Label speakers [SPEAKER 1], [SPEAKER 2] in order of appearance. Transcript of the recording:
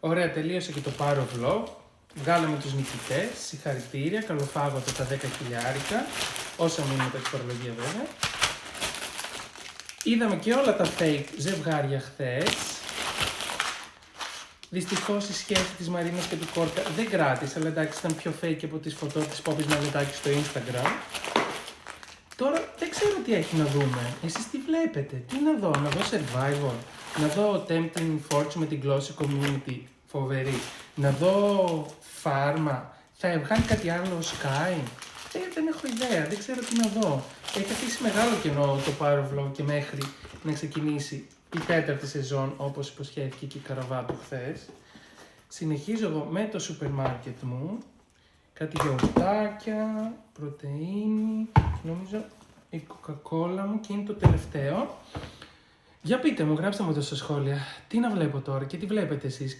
[SPEAKER 1] Ωραία, τελείωσε και το Power Vlog. Βγάλαμε τους νικητές, συγχαρητήρια, καλοφάγωτα τα 10 χιλιάρικα, όσα μείνουν τα φορολογία βέβαια. Είδαμε και όλα τα fake ζευγάρια χθες. Δυστυχώς η σχέση της Μαρίνας και του Κόρκα δεν κράτησε, αλλά εντάξει ήταν πιο fake από τις φωτό της Πόπης Μαγνητάκη στο Instagram. Τώρα δεν ξέρω τι έχει να δούμε. Εσείς τι βλέπετε, τι να δω Survivor, να δω Tempting Fortune με την Glossy Community, φοβερή, να δω Φάρμα, θα βγάλει κάτι άλλο Sky, δεν έχω ιδέα, δεν ξέρω τι να δω. Έχει αφήσει μεγάλο κενό το Power Vlog και μέχρι να ξεκινήσει η 4η σεζόν, όπως υποσχέθηκε και η Καραβάτου χθες. Συνεχίζω εγώ με το σούπερ μάρκετ μου, κάτι γιαουρτάκια, πρωτεΐνη, νομίζω η κοκακόλα μου και είναι το τελευταίο. Για πείτε μου, γράψτε μου εδώ στα σχόλια, τι να βλέπω τώρα και τι βλέπετε εσείς.